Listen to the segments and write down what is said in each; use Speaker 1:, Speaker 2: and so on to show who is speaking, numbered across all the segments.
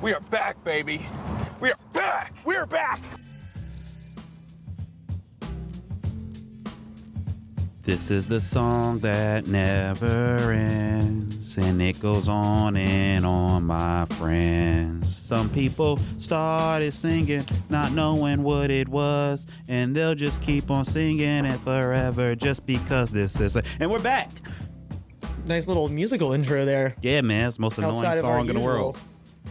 Speaker 1: We are back, baby. We are back. We are back.
Speaker 2: This is the song that never ends, and it goes on and on, my friends. Some people started singing, not knowing what it was, and they'll just keep on singing it forever just because this is and we're back.
Speaker 3: Nice little musical intro there.
Speaker 2: Yeah, man, it's the most annoying
Speaker 3: Outside of our
Speaker 2: song in the world.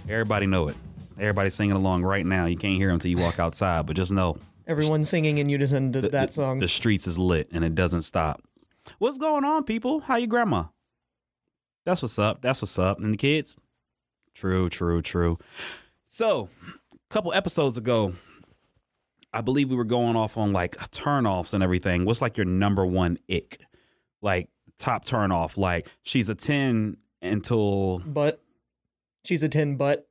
Speaker 2: Everybody know it. Everybody's singing along right now. You can't hear them until you walk outside, but just know.
Speaker 3: Everyone's singing in unison to that song.
Speaker 2: The streets is lit and it doesn't stop. What's going on, people? How your grandma? That's what's up. That's what's up. And the kids? True. So, a couple episodes ago, I believe we were going off on like turnoffs and everything. What's like your number one ick? Like top turnoff? Like she's a 10 until...
Speaker 3: But she's a 10, but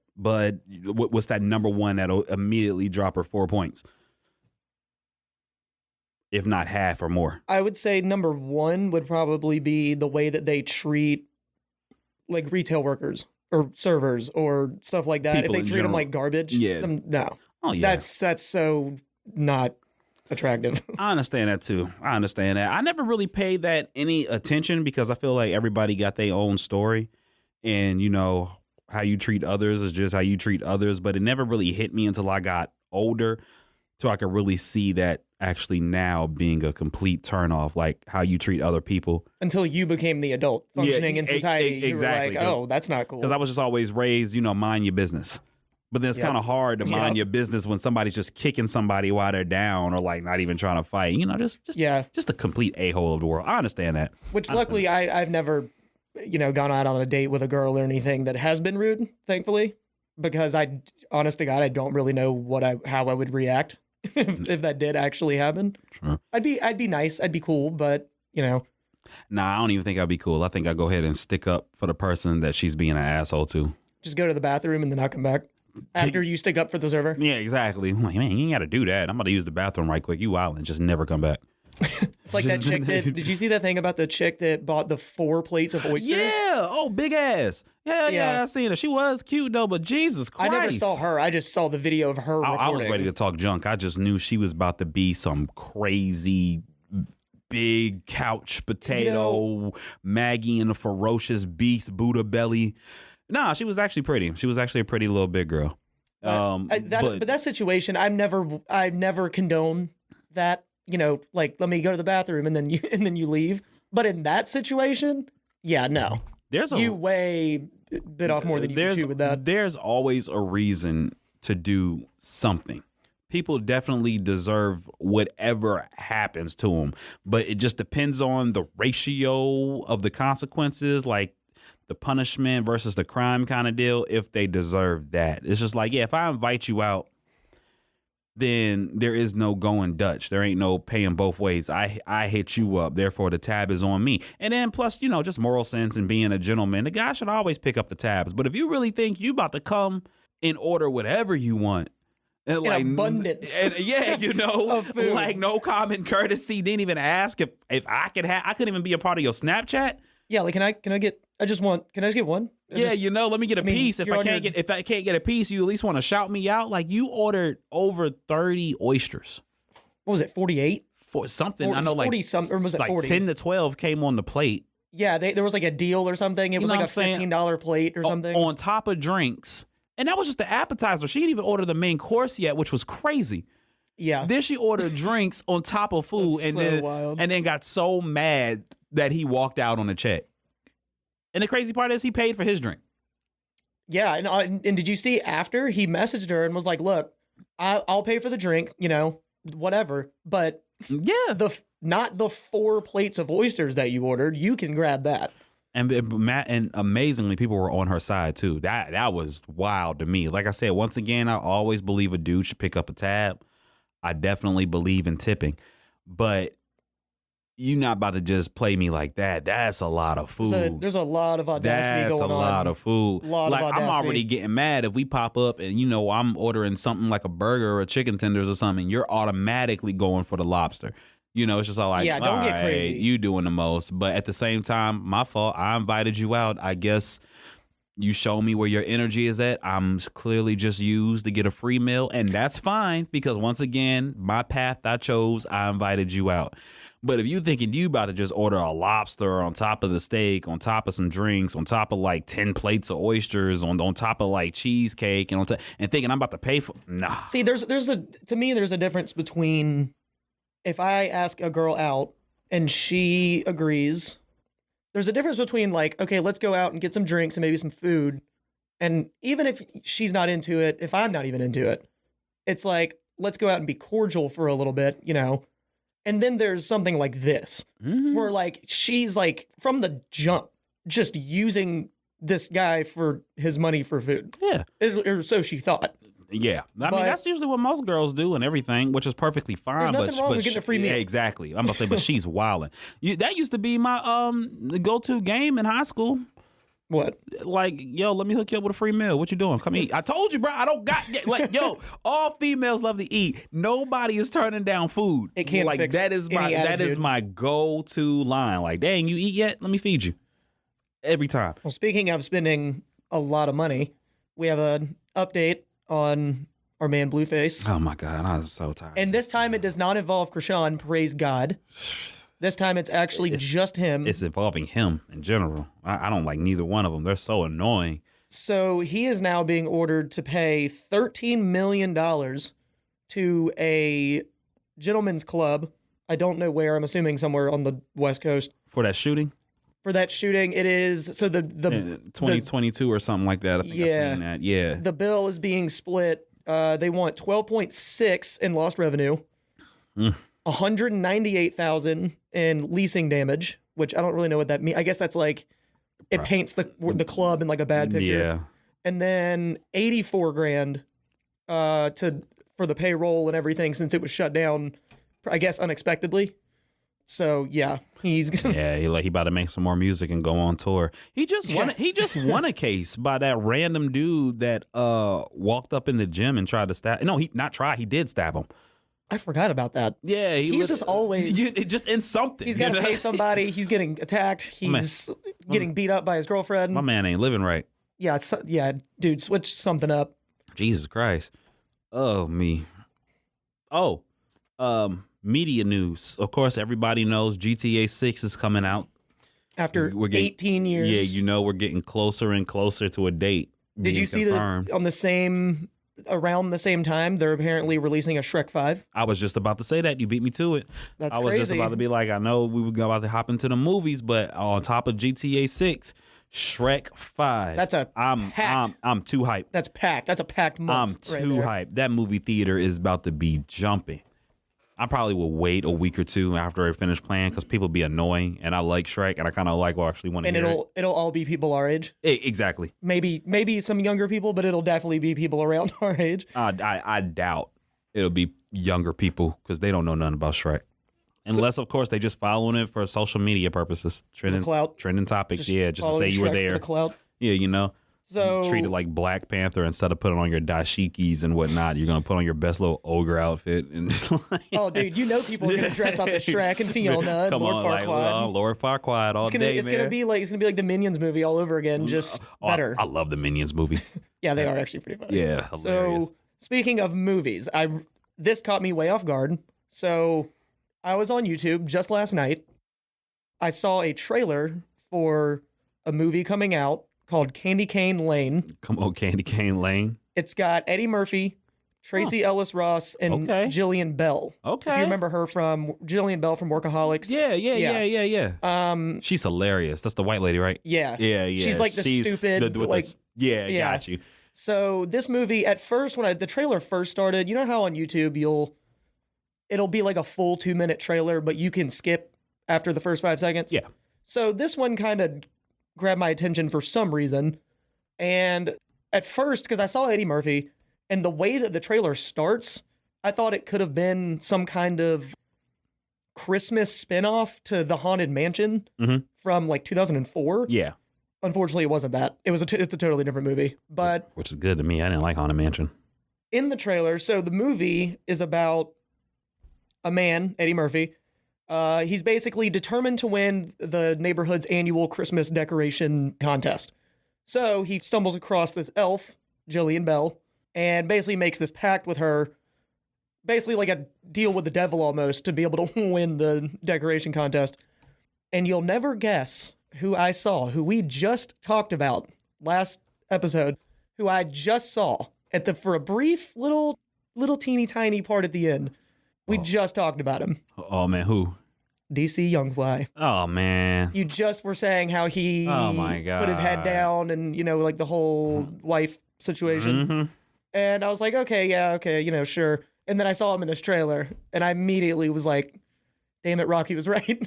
Speaker 2: what's that number one that'll immediately drop her 4 points? If not half or more.
Speaker 3: I would say number one would probably be the way that they treat like retail workers or servers or stuff like that.
Speaker 2: People
Speaker 3: if they treat them like garbage, no.
Speaker 2: Oh yeah.
Speaker 3: That's so not attractive.
Speaker 2: I understand that too. I understand that. I never really paid that any attention because I feel like everybody got their own story, and you know how you treat others is just how you treat others. But it never really hit me until I got older, so I could really see that actually now being a complete turnoff, like how you treat other people.
Speaker 3: Until you became the adult functioning in society.
Speaker 2: Exactly.
Speaker 3: You were like, oh, that's not cool.
Speaker 2: Because I was just always raised, mind your business. But then it's kind of hard to mind your business when somebody's just kicking somebody while they're down or like not even trying to fight. Just a complete a-hole of the world. I understand that.
Speaker 3: Which luckily I've never, gone out on a date with a girl or anything that has been rude, thankfully. Because honest to God, I don't really know how I would react if that did actually happen.
Speaker 2: Sure.
Speaker 3: I'd be nice, I'd be cool, but
Speaker 2: Nah, I don't even think I'd be cool. I think I'd go ahead and stick up for the person that she's being an asshole to.
Speaker 3: Just go to the bathroom and then I'll come back after you stick up for the server.
Speaker 2: Yeah, exactly. I'm like, man, you ain't got to do that. I'm about to use the bathroom right quick. You wildin', just never come back.
Speaker 3: It's like that chick did you see that thing about the chick that bought the 4 plates of oysters?
Speaker 2: Yeah. Oh, big ass. Yeah, I seen her. She was cute though, but Jesus Christ.
Speaker 3: I never saw her. I just saw the video of her recording.
Speaker 2: I was ready to talk junk. I just knew she was about to be some crazy big couch potato, Maggie and the ferocious beast, Buddha belly. Nah, she was actually pretty. She was actually a pretty little big girl.
Speaker 3: But that situation, I've never condoned that. Like let me go to the bathroom and then you leave. But in that situation, yeah, no. You way bit off more than you can chew with that.
Speaker 2: There's always a reason to do something. People definitely deserve whatever happens to them, but it just depends on the ratio of the consequences, like the punishment versus the crime kind of deal, if they deserve that. It's just like, yeah, if I invite you out, then there is no going Dutch. There ain't no paying both ways. I hit you up, therefore the tab is on me. And then plus, just moral sense and being a gentleman, the guy should always pick up the tabs. But if you really think you about to come and order whatever you want, and
Speaker 3: in abundance.
Speaker 2: And, like no common courtesy, didn't even ask if I could I couldn't even be a part of your Snapchat.
Speaker 3: Yeah, like can I get can I just get one?
Speaker 2: Let me get a piece. If I can't get a piece, you at least want to shout me out. Like you ordered over 30 oysters.
Speaker 3: What was it, 48?
Speaker 2: For something. I know
Speaker 3: 40 something, or was it
Speaker 2: like
Speaker 3: 40?
Speaker 2: 10 to 12 came on the plate.
Speaker 3: Yeah, there was like a deal or something. It was like a $15 plate or something.
Speaker 2: On top of drinks. And that was just the appetizer. She didn't even order the main course yet, which was crazy.
Speaker 3: Yeah.
Speaker 2: Then she ordered drinks on top of food and then got so mad that he walked out on a check. And the crazy part is he paid for his drink.
Speaker 3: Yeah, and did you see after he messaged her and was like, "Look, I'll pay for the drink, whatever, but not the 4 plates of oysters that you ordered. You can grab that."
Speaker 2: And amazingly, people were on her side too. That was wild to me. Like I said, once again, I always believe a dude should pick up a tab. I definitely believe in tipping, but you're not about to just play me like that. That's a lot of food.
Speaker 3: There's a lot of audacity going on.
Speaker 2: That's a lot of food.
Speaker 3: Like
Speaker 2: I'm already getting mad if we pop up and I'm ordering something like a burger or chicken tenders or something. You're automatically going for the lobster. It's just all like,
Speaker 3: don't get crazy.
Speaker 2: You doing the most. But at the same time, my fault. I invited you out. I guess You show me where your energy is at. I'm clearly just used to get a free meal, and that's fine because once again, my path I chose, I invited you out. But if you thinking you about to just order a lobster on top of the steak, on top of some drinks, on top of like 10 plates of oysters, on top of like cheesecake, and and thinking I'm about to pay for, nah.
Speaker 3: See, to me there's a difference between if I ask a girl out and she agrees. There's a difference between like, okay, let's go out and get some drinks and maybe some food. And even if she's not into it, if I'm not even into it, it's like, let's go out and be cordial for a little bit, you know? And then there's something like this, where like, she's like from the jump, just using this guy for his money for food.
Speaker 2: Yeah.
Speaker 3: Or so she thought.
Speaker 2: Yeah, I mean that's usually what most girls do and everything, which is perfectly fine.
Speaker 3: There's nothing wrong with getting a free meal.
Speaker 2: Yeah, exactly. I'm gonna say, but she's wilding. That used to be my go-to game in high school.
Speaker 3: What?
Speaker 2: Like, yo, let me hook you up with a free meal. What you doing? Come eat. I told you, bro. I don't got like, yo. All females love to eat. Nobody is turning down food.
Speaker 3: It can't
Speaker 2: like
Speaker 3: fix
Speaker 2: that is my
Speaker 3: any attitude.
Speaker 2: that is my go-to line. Like, dang, you eat yet? Let me feed you. Every time.
Speaker 3: Well, speaking of spending a lot of money, we have an update on our man Blueface.
Speaker 2: Oh my God, I'm so tired.
Speaker 3: And this time it does not involve Krishan, praise God. This time it's actually just him.
Speaker 2: It's involving him in general. I don't like neither one of them. They're so annoying.
Speaker 3: So he is now being ordered to pay $13 million to a gentleman's club. I don't know where. I'm assuming somewhere on the West Coast.
Speaker 2: For that shooting?
Speaker 3: For that shooting, it is so the
Speaker 2: 2022 or something like that. I think I've seen that. Yeah.
Speaker 3: The bill is being split. They want 12.6 in lost revenue, 198,000 in leasing damage, which I don't really know what that means. I guess that's like it paints the club in like a bad picture.
Speaker 2: Yeah.
Speaker 3: And then 84 grand for the payroll and everything since it was shut down, I guess unexpectedly. So yeah, he's
Speaker 2: he about to make some more music and go on tour. He just won a case by that random dude that walked up in the gym and tried to stab. No, he did stab him.
Speaker 3: I forgot about that.
Speaker 2: Yeah,
Speaker 3: he's just always
Speaker 2: just in something.
Speaker 3: He's got to pay somebody. He's getting attacked. He's getting beat up by his girlfriend.
Speaker 2: My man ain't living right.
Speaker 3: Yeah, dude, switch something up.
Speaker 2: Jesus Christ. Oh me. Oh, media news. Of course, everybody knows GTA 6 is coming out.
Speaker 3: After 18 years.
Speaker 2: Yeah, you know, we're getting closer and closer to a date.
Speaker 3: Did you see that around the same time, they're apparently releasing a Shrek 5?
Speaker 2: I was just about to say that. You beat me to it.
Speaker 3: That's
Speaker 2: I was
Speaker 3: crazy.
Speaker 2: just about to be like, I know we were about to hop into the movies, but on top of GTA 6, Shrek 5. I'm too hyped.
Speaker 3: That's packed. That's a packed month.
Speaker 2: I'm too hyped. That movie theater is about to be jumping. I probably will wait a week or two after I finish playing because people be annoying, and I like Shrek, and I kind of actually want to hear it.
Speaker 3: And it'll all be people our age.
Speaker 2: Exactly.
Speaker 3: Maybe some younger people, but it'll definitely be people around our age.
Speaker 2: I doubt it'll be younger people because they don't know nothing about Shrek. Unless, of course, they just following it for social media purposes. Trending topics, just to say you were there.
Speaker 3: For the clout.
Speaker 2: Yeah, you know.
Speaker 3: So
Speaker 2: treat it like Black Panther instead of putting on your dashikis and whatnot. You're gonna put on your best little ogre outfit. And
Speaker 3: oh, dude, you know people are gonna dress up as Shrek and Fiona and Lord Farquaad.
Speaker 2: Lord Farquaad all day,
Speaker 3: It's gonna be like the Minions movie all over again, just better.
Speaker 2: I love the Minions movie.
Speaker 3: Yeah, they are actually pretty funny.
Speaker 2: Yeah, hilarious.
Speaker 3: So speaking of movies, this caught me way off guard. So I was on YouTube just last night. I saw a trailer for a movie coming out called Candy Cane Lane.
Speaker 2: Come on, Candy Cane Lane.
Speaker 3: It's got Eddie Murphy, Tracy Ellis Ross, and Jillian Bell.
Speaker 2: Okay.
Speaker 3: If you remember her from Jillian Bell from Workaholics.
Speaker 2: Yeah. She's hilarious. That's the white lady, right?
Speaker 3: Yeah.
Speaker 2: Yeah.
Speaker 3: She's like the stupid.
Speaker 2: Got you.
Speaker 3: So this movie, at first, when the trailer first started, you know how on YouTube it'll be like a full 2-minute trailer, but you can skip after the first 5 seconds?
Speaker 2: Yeah.
Speaker 3: So this one kind of grabbed my attention for some reason. And at first, because I saw Eddie Murphy, and the way that the trailer starts, I thought it could have been some kind of Christmas spinoff to The Haunted Mansion from like 2004.
Speaker 2: Yeah.
Speaker 3: Unfortunately, it wasn't that. It's a totally different movie. But
Speaker 2: which is good to me. I didn't like Haunted Mansion.
Speaker 3: In the trailer, so the movie is about a man, Eddie Murphy. He's basically determined to win the neighborhood's annual Christmas decoration contest. So he stumbles across this elf, Jillian Bell, and basically makes this pact with her, basically like a deal with the devil almost, to be able to win the decoration contest. And you'll never guess who I saw, who we just talked about last episode, who I just saw for a brief little teeny tiny part at the end. We just talked about him.
Speaker 2: Oh man, who?
Speaker 3: DC Youngfly.
Speaker 2: Oh man.
Speaker 3: You just were saying how he
Speaker 2: Oh my God.
Speaker 3: put his head down and, like the whole wife situation.
Speaker 2: Mm-hmm.
Speaker 3: And I was like, okay, sure. And then I saw him in this trailer and I immediately was like, damn it, Rocky was right.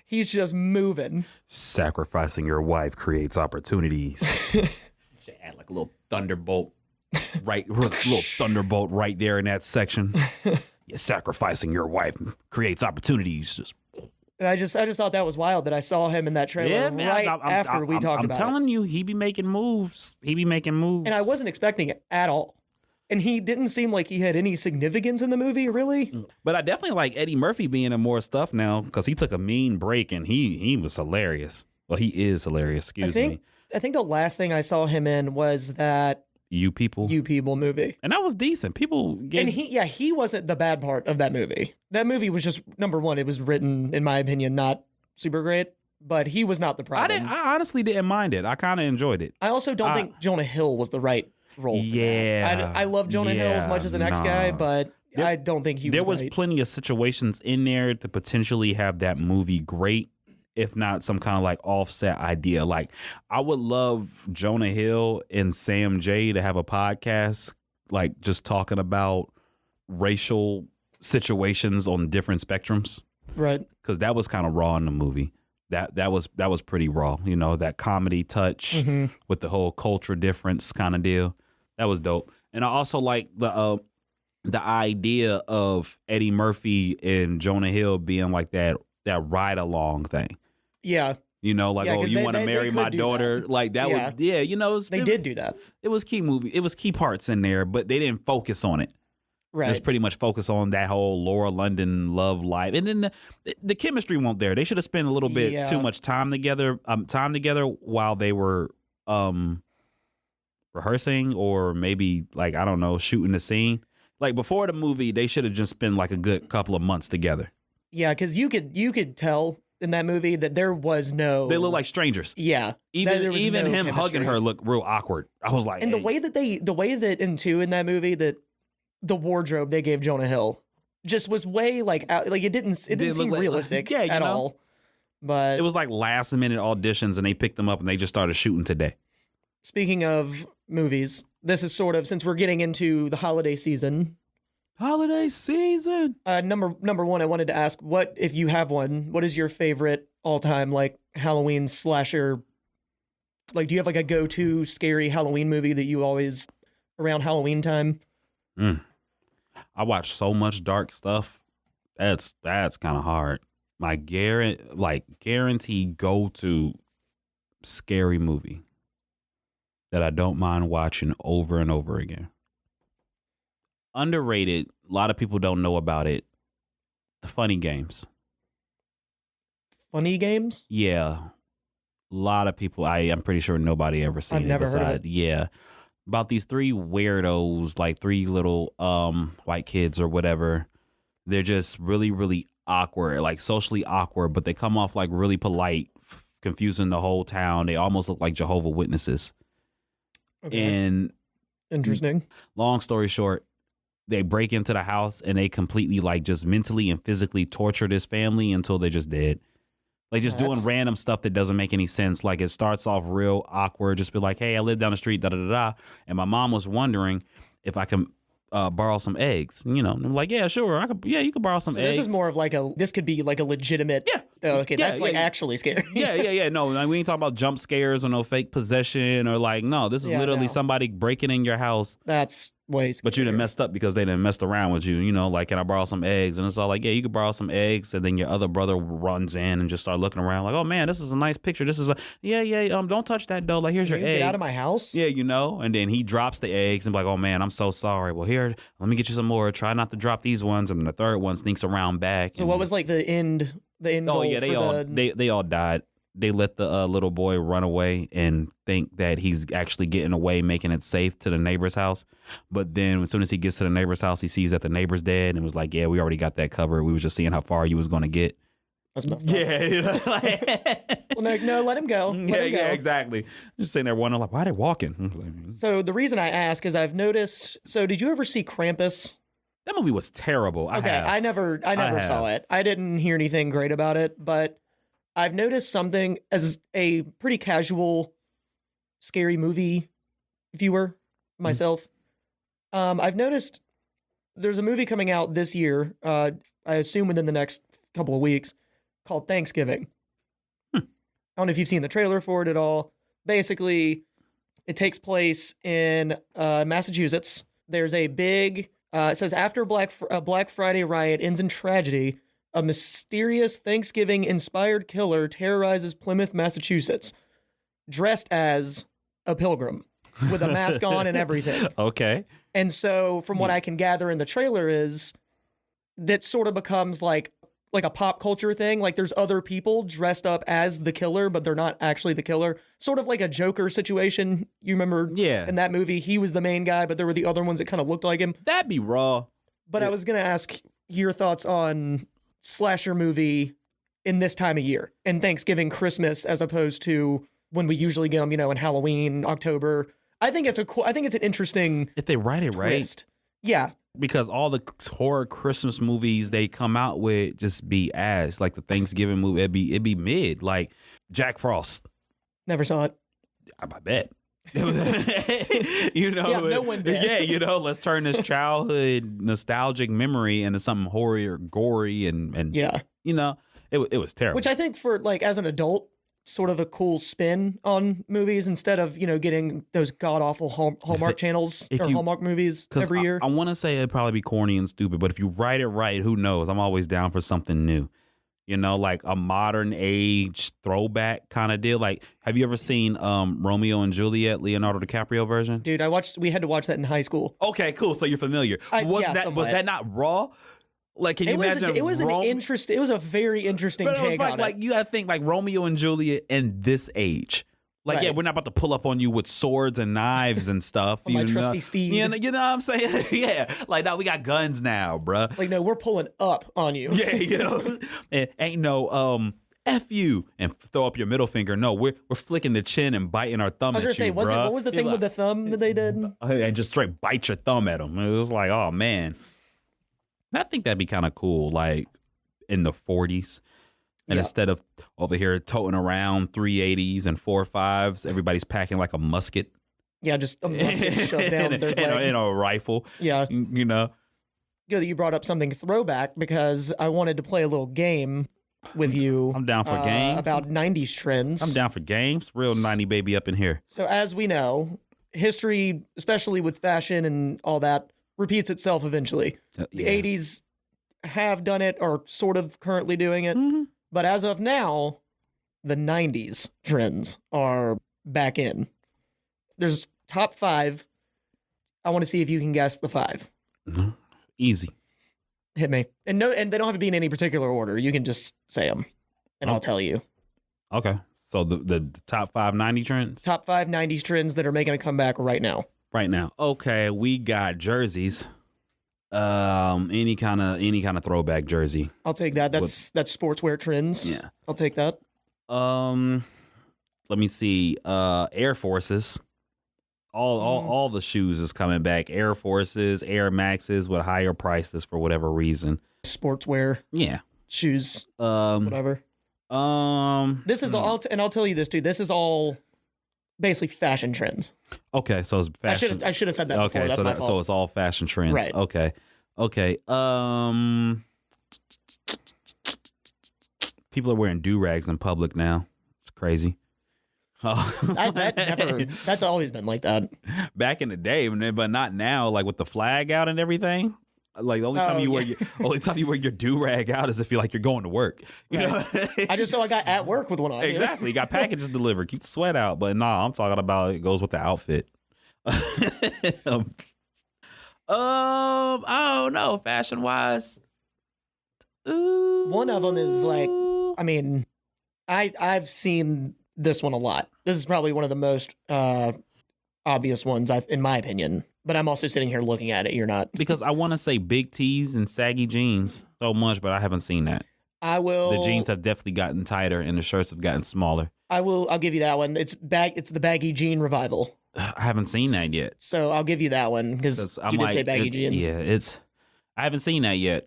Speaker 3: He's just moving.
Speaker 2: Sacrificing your wife creates opportunities. Should add like a little thunderbolt, little thunderbolt right there in that section. Yeah, sacrificing your wife creates opportunities.
Speaker 3: And I just thought that was wild that I saw him in that trailer after we talked about it.
Speaker 2: I'm telling you, he be making moves.
Speaker 3: And I wasn't expecting it at all. And he didn't seem like he had any significance in the movie, really.
Speaker 2: But I definitely like Eddie Murphy being in more stuff now because he took a mean break and he was hilarious. Well, he is hilarious. Excuse me.
Speaker 3: I think the last thing I saw him in was that
Speaker 2: You People
Speaker 3: movie.
Speaker 2: And that was decent.
Speaker 3: He wasn't the bad part of that movie. That movie was just, number one, it was written, in my opinion, not super great, but he was not the problem.
Speaker 2: I honestly didn't mind it. I kind of enjoyed it.
Speaker 3: I also don't think Jonah Hill was the right role.
Speaker 2: Yeah.
Speaker 3: I love Jonah Hill as much as the next guy, but I don't think he was
Speaker 2: There was
Speaker 3: right.
Speaker 2: plenty of situations in there to potentially have that movie great, if not some kind of like offset idea. Like, I would love Jonah Hill and Sam J to have a podcast, like just talking about racial situations on different spectrums.
Speaker 3: Right.
Speaker 2: Because that was kind of raw in the movie. That was pretty raw. That comedy touch with the whole culture difference kind of deal. That was dope. And I also like the idea of Eddie Murphy and Jonah Hill being like that ride along thing.
Speaker 3: Yeah.
Speaker 2: You want to marry my daughter?
Speaker 3: That.
Speaker 2: Like that would,
Speaker 3: they did do that.
Speaker 2: It was key movie. It was key parts in there, but they didn't focus on it.
Speaker 3: Right.
Speaker 2: It's pretty much focused on that whole Laura London love life, and then the chemistry won't there. They should have spent a little bit too much time together. While they were rehearsing, or maybe like I don't know, shooting the scene. Like before the movie, they should have just spent like a good couple of months together.
Speaker 3: Yeah, because you could tell in that movie that there was no.
Speaker 2: They look like strangers.
Speaker 3: Yeah,
Speaker 2: even
Speaker 3: no
Speaker 2: him
Speaker 3: chemistry.
Speaker 2: hugging her looked real awkward. I was like,
Speaker 3: and the way that in that movie that the wardrobe they gave Jonah Hill just was way it didn't seem realistic at all. But
Speaker 2: it was like last minute auditions, and they picked them up and they just started shooting today.
Speaker 3: Speaking of movies, this is sort of, since we're getting into the holiday season.
Speaker 2: Holiday season.
Speaker 3: Number one, I wanted to ask, what, if you have one, what is your favorite all-time like Halloween slasher? Like, do you have like a go-to scary Halloween movie that you always around Halloween time?
Speaker 2: I watch so much dark stuff. That's kind of hard. My guarantee go-to scary movie that I don't mind watching over and over again. Underrated. A lot of people don't know about it. The Funny Games.
Speaker 3: Funny Games?
Speaker 2: Yeah. A lot of people. I'm pretty sure nobody ever seen it.
Speaker 3: I've never heard of it.
Speaker 2: Yeah. About these three weirdos, like three little white kids or whatever. They're just really, really awkward, like socially awkward, but they come off like really polite, confusing the whole town. They almost look like Jehovah's Witnesses. Okay. And
Speaker 3: interesting.
Speaker 2: Long story short, they break into the house and they completely like just mentally and physically torture this family until they're just dead. Like just doing random stuff that doesn't make any sense. Like it starts off real awkward. Just be like, hey, I live down the street, da-da-da-da. And my mom was wondering if I can borrow some eggs. And I'm like, yeah, sure. You could borrow some eggs.
Speaker 3: This is more of like this could be like a legitimate.
Speaker 2: Yeah.
Speaker 3: Oh, okay. That's actually scary.
Speaker 2: Yeah. No, like, we ain't talking about jump scares or no fake possession or like, no, this is literally somebody breaking in your house.
Speaker 3: That's way scary.
Speaker 2: But you done messed up because they done messed around with you, like, can I borrow some eggs? And it's all like, yeah, you can borrow some eggs. And then your other brother runs in and just start looking around like, oh man, this is a nice picture. This is don't touch that dough. Like, here's your eggs.
Speaker 3: Get out of my house.
Speaker 2: Yeah, and then he drops the eggs and be like, oh man, I'm so sorry. Well, here, let me get you some more. Try not to drop these ones. And then the third one sneaks around back.
Speaker 3: So what was like the end
Speaker 2: Oh yeah, they all died. they let the little boy run away and think that he's actually getting away, making it safe to the neighbor's house. But then as soon as he gets to the neighbor's house, he sees that the neighbor's dead and was like, yeah, we already got that covered. We was just seeing how far you was going to get.
Speaker 3: That's messed up.
Speaker 2: Yeah. You know, like,
Speaker 3: well, no, let him go.
Speaker 2: Yeah, exactly. Just sitting there wondering, like, why are they walking?
Speaker 3: So the reason I ask is I've noticed, so did you ever see Krampus?
Speaker 2: That movie was terrible.
Speaker 3: I never saw it. I didn't hear anything great about it, but I've noticed something as a pretty casual, scary movie viewer myself. I've noticed there's a movie coming out this year, I assume within the next couple of weeks, called Thanksgiving. I don't know if you've seen the trailer for it at all. Basically, it takes place in Massachusetts. There's a big... it says, after a Black Friday riot ends in tragedy, a mysterious Thanksgiving-inspired killer terrorizes Plymouth, Massachusetts, dressed as a pilgrim with a mask on and everything.
Speaker 2: Okay.
Speaker 3: And so, from what I can gather in the trailer is that sort of becomes like a pop culture thing. Like there's other people dressed up as the killer, but they're not actually the killer. Sort of like a Joker situation. You remember in that movie, he was the main guy, but there were the other ones that kind of looked like him.
Speaker 2: That'd be raw.
Speaker 3: But I was going to ask your thoughts on slasher movie in this time of year and Thanksgiving, Christmas, as opposed to when we usually get them, you know, in Halloween, October. I think it's an interesting
Speaker 2: if they write it
Speaker 3: twist.
Speaker 2: Right.
Speaker 3: Yeah.
Speaker 2: Because all the horror Christmas movies they come out with just be ass. Like the Thanksgiving movie, it'd be mid. Like Jack Frost.
Speaker 3: Never saw it.
Speaker 2: I bet. You know,
Speaker 3: yeah, no one did.
Speaker 2: Yeah, you know, let's turn this childhood nostalgic memory into something horror or gory and
Speaker 3: yeah,
Speaker 2: you know, it was terrible.
Speaker 3: Which I think for like as an adult, sort of a cool spin on movies instead of, you know, getting those god awful Hallmark channels or Hallmark movies every year.
Speaker 2: I want to say it'd probably be corny and stupid, but if you write it right, who knows? I'm always down for something new. You know, like a modern age throwback kind of deal. Like, have you ever seen Romeo and Juliet, Leonardo DiCaprio version?
Speaker 3: Dude, we had to watch that in high school.
Speaker 2: Okay, cool. So you're familiar. Was that not raw? Like, can you imagine?
Speaker 3: It was a very interesting take on it.
Speaker 2: Like, you gotta think like Romeo and Juliet in this age. Like, right. Yeah, we're not about to pull up on you with swords and knives and stuff.
Speaker 3: My trusty steed.
Speaker 2: You know what I'm saying? Yeah. Like, no, we got guns now, bruh.
Speaker 3: Like, no, we're pulling up on you.
Speaker 2: Yeah, you know? Ain't no, F you and throw up your middle finger. No, we're flicking the chin and biting our thumb at you, bruh.
Speaker 3: What was the thing with the thumb that they did?
Speaker 2: And just straight bite your thumb at them. It was like, oh, man. I think that'd be kind of cool, like, in the 40s. And instead of over here toting around 380s and 4.5s, everybody's packing like a musket.
Speaker 3: Yeah, just a musket shoved down their leg.
Speaker 2: And a rifle.
Speaker 3: Yeah.
Speaker 2: You know.
Speaker 3: Good that you brought up something throwback because I wanted to play a little game with you.
Speaker 2: I'm down for games.
Speaker 3: About 90s trends.
Speaker 2: I'm down for games. Real 90 baby up in here.
Speaker 3: So as we know, history, especially with fashion and all that, repeats itself eventually. The 80s have done it or sort of currently doing it. Mm-hmm. But as of now, the 90s trends are back in. There's top 5. I want to see if you can guess the 5.
Speaker 2: Mm-hmm. Easy.
Speaker 3: Hit me. And they don't have to be in any particular order. You can just say them, and I'll tell you.
Speaker 2: Okay. So the top 5 90 trends?
Speaker 3: Top 5 90s trends that are making a comeback right now.
Speaker 2: Right now. Okay, we got jerseys. Any kind of throwback jersey.
Speaker 3: I'll take that. That's sportswear trends.
Speaker 2: Yeah.
Speaker 3: I'll take that.
Speaker 2: Let me see. Air Forces. All the shoes is coming back. Air Forces, Air Maxes with higher prices for whatever reason.
Speaker 3: Sportswear.
Speaker 2: Yeah.
Speaker 3: Shoes. Whatever. This is all, and I'll tell you this too. This is all basically fashion trends.
Speaker 2: Okay, so it's fashion.
Speaker 3: I should have said that before.
Speaker 2: Okay,
Speaker 3: that's my fault.
Speaker 2: So it's all fashion trends.
Speaker 3: Right.
Speaker 2: Okay. People are wearing do-rags in public now. It's crazy.
Speaker 3: That's always been like that.
Speaker 2: Back in the day, but not now. Like with the flag out and everything. Like the only time you wear your do-rag out is if you're going to work. You know?
Speaker 3: I just saw a guy at work with one on.
Speaker 2: Exactly. You got packages delivered. Keep the sweat out. But I'm talking about it goes with the outfit. Oh no, fashion wise.
Speaker 3: One of them is like, I mean, I've seen this one a lot. This is probably one of the most obvious ones, in my opinion. But I'm also sitting here looking at it. You're not.
Speaker 2: Because I want to say big tees and saggy jeans so much, but I haven't seen that.
Speaker 3: I will.
Speaker 2: The jeans have definitely gotten tighter and the shirts have gotten smaller.
Speaker 3: I'll give you that one. It's the baggy jean revival.
Speaker 2: I haven't seen that yet.
Speaker 3: So I'll give you that one because you did say baggy jeans.
Speaker 2: Yeah, I haven't seen that yet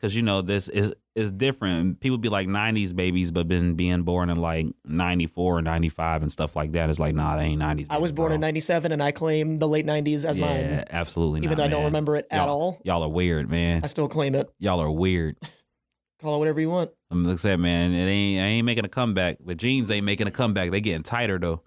Speaker 2: because this is different. People be like 90s babies, but been being born in like 94 or 95 and stuff like that. It's like, nah, they ain't 90s.
Speaker 3: I was born in 97 and I claim the late 90s as mine.
Speaker 2: Yeah, absolutely.
Speaker 3: Even though I don't remember it at all.
Speaker 2: Y'all are weird, man.
Speaker 3: I still claim it.
Speaker 2: Y'all are weird.
Speaker 3: Call it whatever you want.
Speaker 2: Like I said, man, I ain't making a comeback. The jeans ain't making a comeback. They getting tighter though.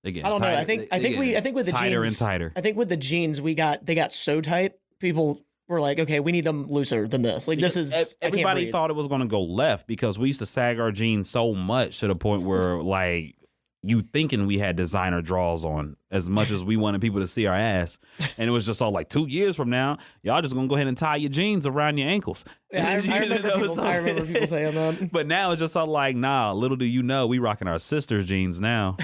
Speaker 2: They getting
Speaker 3: I don't
Speaker 2: tighter.
Speaker 3: know. I think with the
Speaker 2: tighter
Speaker 3: jeans,
Speaker 2: and tighter.
Speaker 3: I think with the jeans they got so tight. People were like, okay, we need them looser than this. Like this is
Speaker 2: everybody thought it was going to go left because we used to sag our jeans so much to the point where like you thinking we had designer draws on as much as we wanted people to see our ass. And it was just all like 2 years from now, y'all just going to go ahead and tie your jeans around your ankles.
Speaker 3: Yeah, I remember people saying that.
Speaker 2: But now it's just all like, nah, little do you know, we rocking our sisters' jeans now.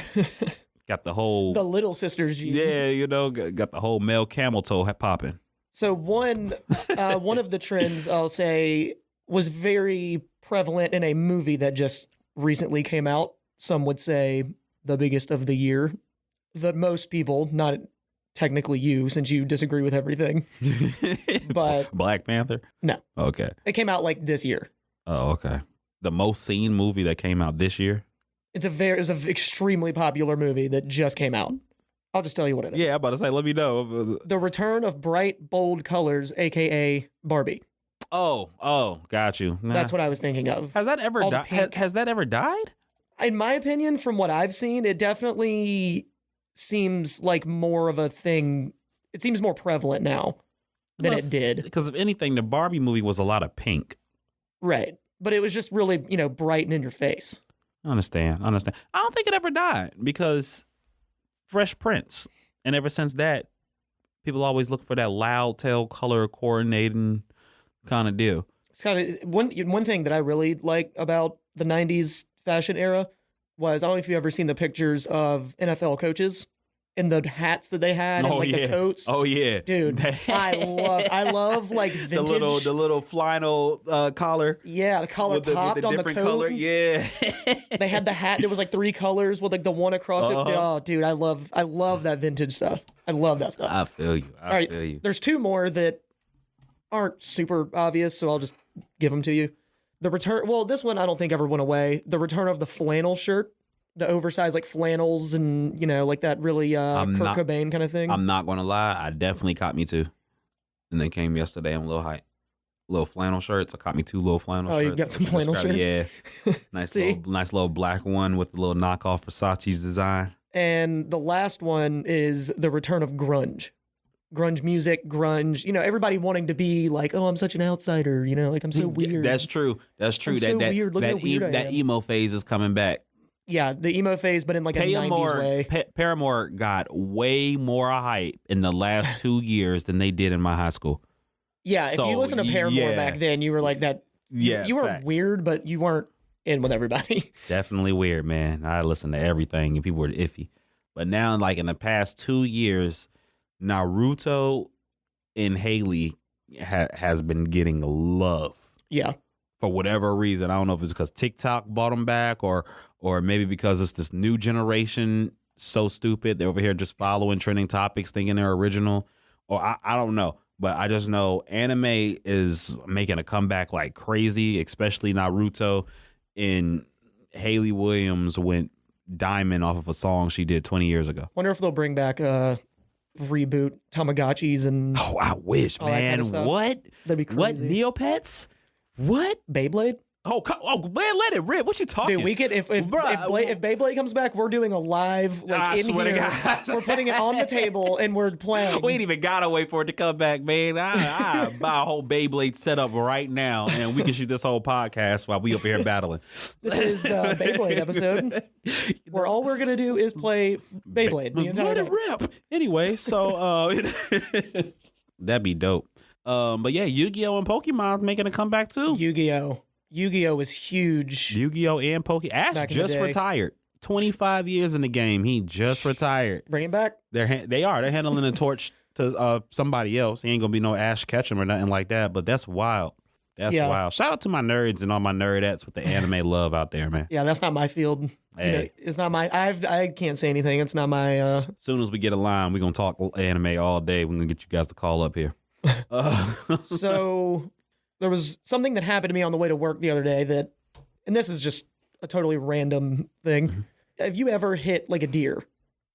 Speaker 2: Got the
Speaker 3: little sisters' jeans.
Speaker 2: Yeah, got the whole male camel toe popping.
Speaker 3: So one of the trends I'll say was very prevalent in a movie that just recently came out. Some would say the biggest of the year. That most people, not technically you, since you disagree with everything, but
Speaker 2: Black Panther.
Speaker 3: No.
Speaker 2: Okay.
Speaker 3: It came out like this year.
Speaker 2: Oh, okay. The most seen movie that came out this year.
Speaker 3: It's an extremely popular movie that just came out. I'll just tell you what it is.
Speaker 2: Yeah, I'm about to say, let me know.
Speaker 3: The Return of Bright, Bold Colors, a.k.a. Barbie.
Speaker 2: Oh, got you. Nah.
Speaker 3: That's what I was thinking of.
Speaker 2: Has that ever died? Has that ever died?
Speaker 3: In my opinion, from what I've seen, it definitely seems like more of a thing. It seems more prevalent now than it did.
Speaker 2: Because if anything, the Barbie movie was a lot of pink.
Speaker 3: Right. But it was just really, bright and in your face.
Speaker 2: I understand. I don't think it ever died because Fresh Prince. And ever since that, people always look for that loud tail color coordinating kind of deal.
Speaker 3: It's kind of one thing that I really like about the 90s fashion era was, I don't know if you've ever seen the pictures of NFL coaches and the hats that they had and the coats.
Speaker 2: Oh yeah.
Speaker 3: Dude, I love like vintage.
Speaker 2: The little flannel collar.
Speaker 3: Yeah, the collar popped with the on the coat.
Speaker 2: Color. Yeah.
Speaker 3: They had the hat. There was like 3 colors with like the one across it. Oh, dude, I love that vintage stuff. I love that stuff.
Speaker 2: I feel you. I feel you.
Speaker 3: There's 2 more that aren't super obvious, so I'll just give them to you. The return. Well, this one I don't think ever went away. The return of the flannel shirt. The oversized like flannels and like that really Kurt Cobain kind of thing. I'm
Speaker 2: not gonna lie, I definitely caught me 2, and they came yesterday. I'm a little hype. Little flannel shirts. I caught me 2 little flannel shirts.
Speaker 3: Oh, you got some flannel shirts?
Speaker 2: Yeah, nice little black one with the little knockoff Versace's design.
Speaker 3: And the last one is the return of grunge. Grunge music, grunge. Everybody wanting to be like, oh, I'm such an outsider. Like I'm so weird.
Speaker 2: That's true. I'm
Speaker 3: so weird. Look how weird I am.
Speaker 2: That emo phase is coming back.
Speaker 3: Yeah, the emo phase, but in like a 90s way.
Speaker 2: Paramore got way more hype in the last 2 years than they did in my high school.
Speaker 3: Yeah, if you listen to Paramore back then, you were like that.
Speaker 2: Yeah,
Speaker 3: you were weird, but you weren't in with everybody.
Speaker 2: Definitely weird, man. I listened to everything, and people were iffy. But now, like in the past 2 years, Naruto and Haley has been getting love.
Speaker 3: Yeah.
Speaker 2: For whatever reason. I don't know if it's because TikTok bought them back or maybe because it's this new generation so stupid. They're over here just following trending topics, thinking they're original. Or I don't know. But I just know anime is making a comeback like crazy, especially Naruto. And Haley Williams went diamond off of a song she did 20 years ago.
Speaker 3: Wonder if they'll bring back reboot Tamagotchis and
Speaker 2: I wish, man. Kind of what?
Speaker 3: That'd be crazy.
Speaker 2: What? Neopets? What?
Speaker 3: Beyblade?
Speaker 2: Oh, man, let it rip. What you talking?
Speaker 3: Dude, we could if Beyblade comes back, we're doing a live in here. We're putting it on the table and we're playing.
Speaker 2: We ain't even gotta wait for it to come back, man. I buy a whole Beyblade setup right now, and we can shoot this whole podcast while we over here battling.
Speaker 3: This is the Beyblade episode where all we're gonna do is play Beyblade the entire
Speaker 2: day. Let it rip. Anyway, so that'd be dope. But yeah, Yu-Gi-Oh and Pokemon making a comeback too.
Speaker 3: Yu-Gi-Oh. Yu-Gi-Oh was huge.
Speaker 2: Yu-Gi-Oh and Pokemon. Ash just retired. 25 years in the game. He just retired.
Speaker 3: Bring it back.
Speaker 2: They're handling the torch to somebody else. He ain't gonna be no Ash Ketchum or nothing like that. But that's wild. That's wild. Shout out to my nerds and all my nerdettes with the anime love out there, man.
Speaker 3: Yeah, that's not my field.
Speaker 2: Hey.
Speaker 3: It's not my. I can't say anything. It's not my.
Speaker 2: As soon as we get a line, we're gonna talk anime all day. We're gonna get you guys to call up here.
Speaker 3: So there was something that happened to me on the way to work the other day that, and this is just a totally random thing. Mm-hmm. Have you ever hit like a deer?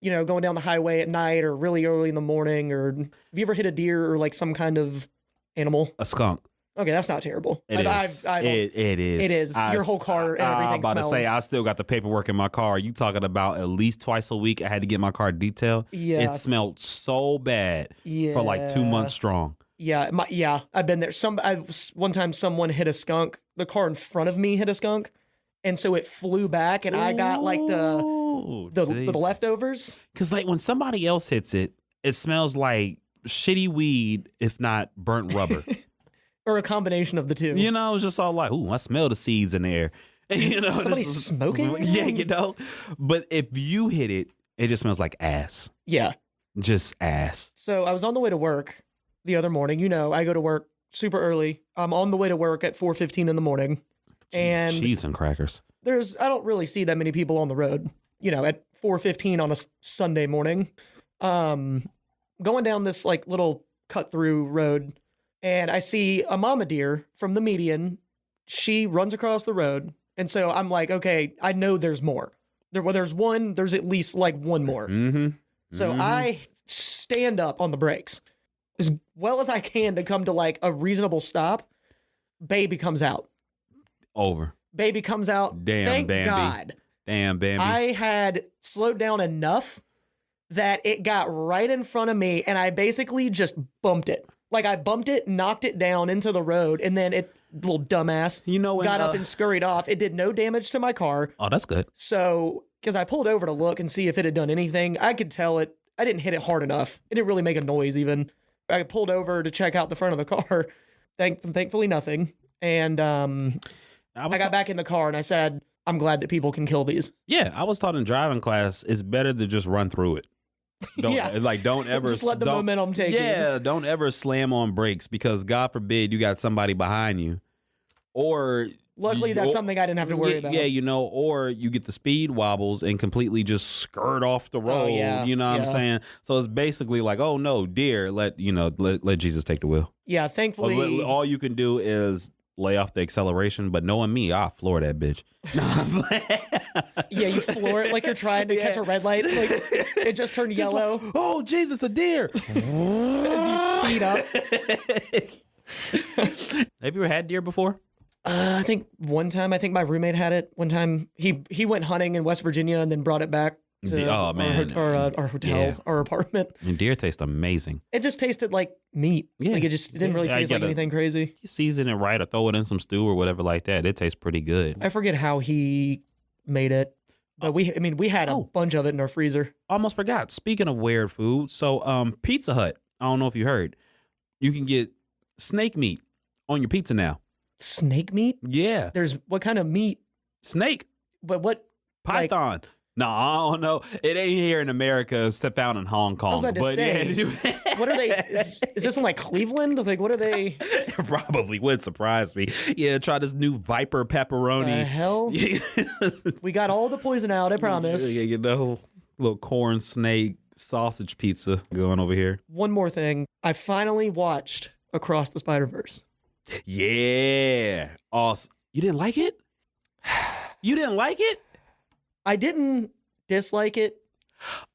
Speaker 3: You know, going down the highway at night or really early in the morning, or have you ever hit a deer or like some kind of animal?
Speaker 2: A skunk.
Speaker 3: Okay, that's not terrible.
Speaker 2: It is. It is.
Speaker 3: Your whole car and everything
Speaker 2: smells. I'm about to say, I still got the paperwork in my car. You talking about at least twice a week I had to get my car detailed.
Speaker 3: Yeah.
Speaker 2: It smelled so bad for like 2 months strong.
Speaker 3: Yeah, I've been there. One time someone hit a skunk. The car in front of me hit a skunk, and so it flew back, and I got like the leftovers.
Speaker 2: Because like when somebody else hits it, it smells like shitty weed, if not burnt rubber.
Speaker 3: Or a combination of the two.
Speaker 2: You know, it's just all like, ooh, I smell the seeds in there. You know,
Speaker 3: somebody's smoking?
Speaker 2: Yeah, you know. But if you hit it, it just smells like ass.
Speaker 3: Yeah.
Speaker 2: Just ass.
Speaker 3: So I was on the way to work the other morning. You know, I go to work super early. I'm on the way to work at 4:15 in the morning. And
Speaker 2: cheese and crackers.
Speaker 3: I don't really see that many people on the road, you know, at 4:15 on a Sunday morning. Going down this like little cut through road, and I see a mama deer from the median. She runs across the road. And so I'm like, okay, I know there's more. There's one, there's at least like one more.
Speaker 2: Mm-hmm.
Speaker 3: So I stand up on the brakes as well as I can to come to like a reasonable stop. Baby comes out.
Speaker 2: Over.
Speaker 3: Baby comes out.
Speaker 2: Damn,
Speaker 3: Thank
Speaker 2: Bambi.
Speaker 3: God.
Speaker 2: Damn, Bambi.
Speaker 3: I had slowed down enough that it got right in front of me, and I basically just bumped it. Like I bumped it, knocked it down into the road, and then it, little dumbass, got up and scurried off. It did no damage to my car.
Speaker 2: Oh, that's good.
Speaker 3: So, because I pulled over to look and see if it had done anything, I could tell I didn't hit it hard enough. It didn't really make a noise even. I pulled over to check out the front of the car. Thankfully, nothing. And I got back in the car and I said, I'm glad that people can kill these.
Speaker 2: Yeah, I was taught in driving class, it's better to just run through it. Don't ever
Speaker 3: just let the momentum take you.
Speaker 2: Yeah, don't ever slam on brakes because God forbid you got somebody behind you. Or
Speaker 3: luckily that's something I didn't have to worry about.
Speaker 2: Yeah, you know, or you get the speed wobbles and completely just skirt off the road. You know what I'm saying? So it's basically like, oh no, dear, let Jesus take the wheel.
Speaker 3: Yeah, thankfully
Speaker 2: all you can do is lay off the acceleration, but knowing me, I'll floor that bitch.
Speaker 3: Yeah, you floor it like you're trying to catch a red light. Like it just turned yellow.
Speaker 2: Like, oh, Jesus, a deer.
Speaker 3: As you speed up.
Speaker 2: Have you ever had deer before?
Speaker 3: I think one time, my roommate had it. One time he went hunting in West Virginia and then brought it back to our hotel, our apartment.
Speaker 2: And deer taste amazing.
Speaker 3: It just tasted like meat. Yeah. Like it didn't really taste like anything crazy.
Speaker 2: You season it right or throw it in some stew or whatever like that. It tastes pretty good.
Speaker 3: I forget how he made it, but we had a bunch of it in our freezer.
Speaker 2: Almost forgot. Speaking of weird food, so Pizza Hut, I don't know if you heard, you can get snake meat on your pizza now.
Speaker 3: Snake meat?
Speaker 2: Yeah.
Speaker 3: There's what kind of meat?
Speaker 2: Snake.
Speaker 3: But what?
Speaker 2: Python. Like, no, I don't know. It ain't here in America. It's found in Hong Kong.
Speaker 3: I was about to say, what are they? Is this in like Cleveland? Like, what are they?
Speaker 2: It probably would surprise me. Yeah, try this new Viper pepperoni.
Speaker 3: The hell? We got all the poison out, I promise.
Speaker 2: Yeah, you know, little corn snake sausage pizza going over here.
Speaker 3: One more thing. I finally watched Across the Spider-Verse.
Speaker 2: Yeah. Awesome. You didn't like it? You didn't like it?
Speaker 3: I didn't dislike it.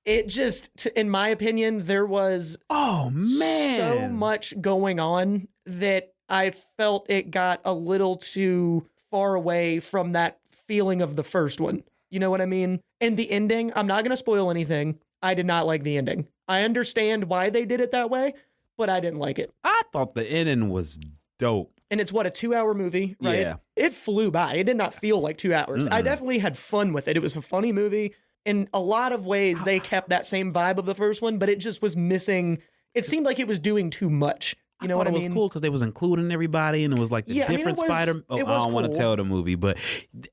Speaker 3: It just, in my opinion, there was so much going on that I felt it got a little too far away from that feeling of the first one. You know what I mean? And the ending, I'm not going to spoil anything. I did not like the ending. I understand why they did it that way, but I didn't like it.
Speaker 2: I thought the ending was dope.
Speaker 3: And it's a 2-hour movie, right?
Speaker 2: Yeah.
Speaker 3: It flew by. It did not feel like 2 hours. I definitely had fun with it. It was a funny movie. In a lot of ways, they kept that same vibe of the first one, but it just was missing. It seemed like it was doing too much. You know what I mean?
Speaker 2: It was cool because they was including everybody, and it was like the different Spider. I don't want to tell the movie, but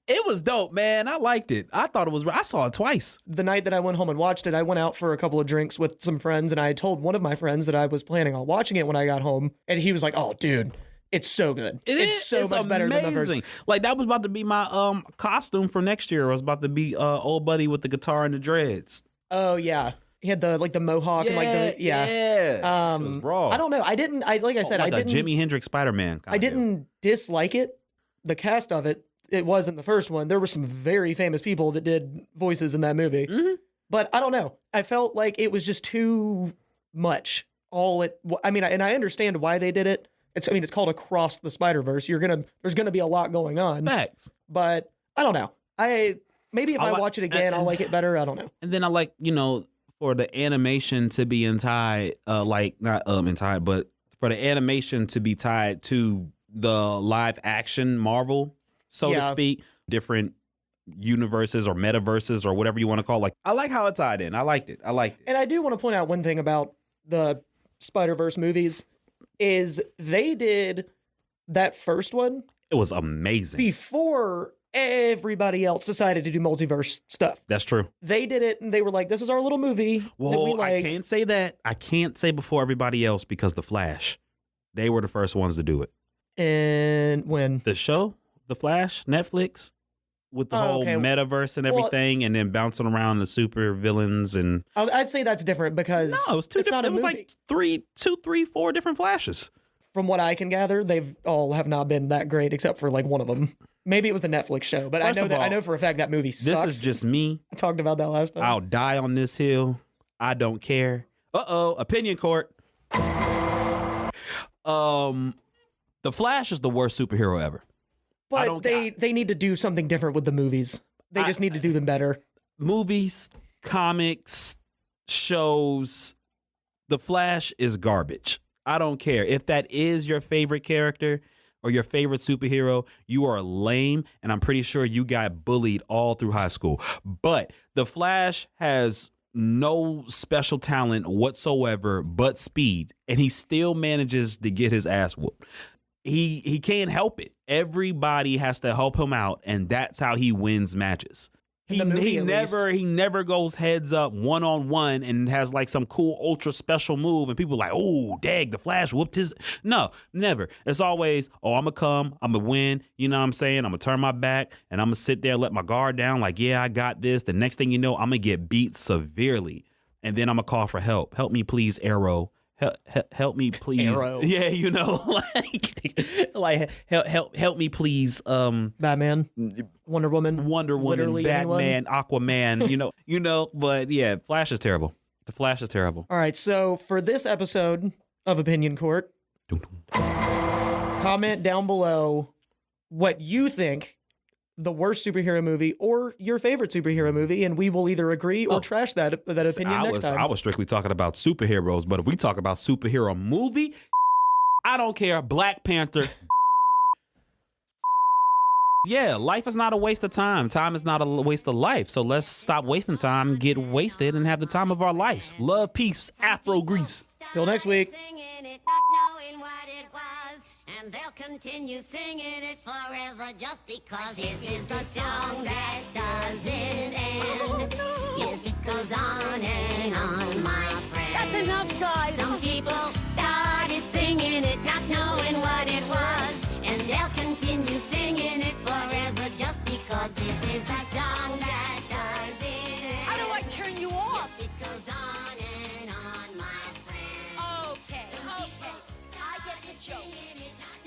Speaker 2: it was dope, man. I liked it. I thought it was. I saw it twice.
Speaker 3: The night that I went home and watched it, I went out for a couple of drinks with some friends, and I told one of my friends that I was planning on watching it when I got home, and he was like, "Oh, dude, it's so good. It's so much better than the first."
Speaker 2: Like that was about to be my costume for next year. I was about to be old buddy with the guitar and the dreads.
Speaker 3: Oh yeah. He had the mohawk and like the
Speaker 2: it was raw.
Speaker 3: I don't know. I didn't I didn't
Speaker 2: Jimi Hendrix Spider-Man.
Speaker 3: I didn't dislike it. The cast of it wasn't the first one. There were some very famous people that did voices in that movie.
Speaker 2: Mm-hmm.
Speaker 3: But I don't know. I felt like it was just too much. And I understand why they did it. It's called Across the Spider-Verse. There's gonna be a lot going on.
Speaker 2: Facts.
Speaker 3: But I don't know. Maybe if I watch it again, I'll like it better. I don't know.
Speaker 2: And then I like, for the animation to be tied, but for the animation to be tied to the live action Marvel, so to speak, different universes or metaverses or whatever you want to call it. Like, I like how it tied in. I liked it.
Speaker 3: And I do want to point out one thing about the Spider-Verse movies is they did that first one.
Speaker 2: It was amazing.
Speaker 3: Before everybody else decided to do multiverse stuff.
Speaker 2: That's true.
Speaker 3: They did it, and they were like, "This is our little movie that we like."
Speaker 2: I can't say that. I can't say before everybody else because The Flash, they were the first ones to do it.
Speaker 3: And when?
Speaker 2: The show, The Flash, Netflix, with the whole metaverse and everything, and then bouncing around the super villains and.
Speaker 3: I'd say that's different because
Speaker 2: no, it was not a movie. Like 2, 3, 4 different Flashes.
Speaker 3: From what I can gather, they've all have not been that great except for like one of them. Maybe it was the Netflix show, but I know for a fact that movie sucks.
Speaker 2: This is just me.
Speaker 3: I talked about that last time.
Speaker 2: I'll die on this hill. I don't care. Opinion court. The Flash is the worst superhero ever.
Speaker 3: But they need to do something different with the movies. They just need to do them better.
Speaker 2: Movies, comics, shows. The Flash is garbage. I don't care. If that is your favorite character or your favorite superhero, you are lame, and I'm pretty sure you got bullied all through high school. But The Flash has no special talent whatsoever but speed, and he still manages to get his ass whooped. He can't help it. Everybody has to help him out, and that's how he wins matches. He never goes heads up 1-on-1 and has like some cool ultra special move and people are like, oh, dang, the Flash whooped his. No, never. It's always, I'm going to come, I'm going to win. You know what I'm saying? I'm going to turn my back and I'm going to sit there and let my guard down like, yeah, I got this. The next thing you know, I'm going to get beat severely. And then I'm going to call for help. Help me, please, Arrow. Help me, please.
Speaker 3: Arrow.
Speaker 2: Yeah, help me, please.
Speaker 3: Batman, Wonder Woman,
Speaker 2: Batman, anyone. Aquaman. But yeah, Flash is terrible. The Flash is terrible.
Speaker 3: All right, so for this episode of Opinion Court, comment down below what you think the worst superhero movie or your favorite superhero movie, and we will either agree or trash that opinion next time.
Speaker 2: I was strictly talking about superheroes, but if we talk about superhero movie, I don't care. Black Panther. Yeah, life is not a waste of time. Time is not a waste of life. So let's stop wasting time, get wasted, and have the time of our life. Love, peace, Afro Grease.
Speaker 3: Till next week.
Speaker 4: And they'll continue singing it forever just because this is the song that doesn't end. Yes, it goes on and on, my friend.
Speaker 5: That's enough, guys.
Speaker 4: Some people started singing it not knowing what it was. And they'll continue singing it forever just because this is the song that doesn't end.
Speaker 5: How do I turn you off?
Speaker 4: Yes, it goes on and on, my friend.
Speaker 5: Okay, I get the joke.
Speaker 4: Singing it not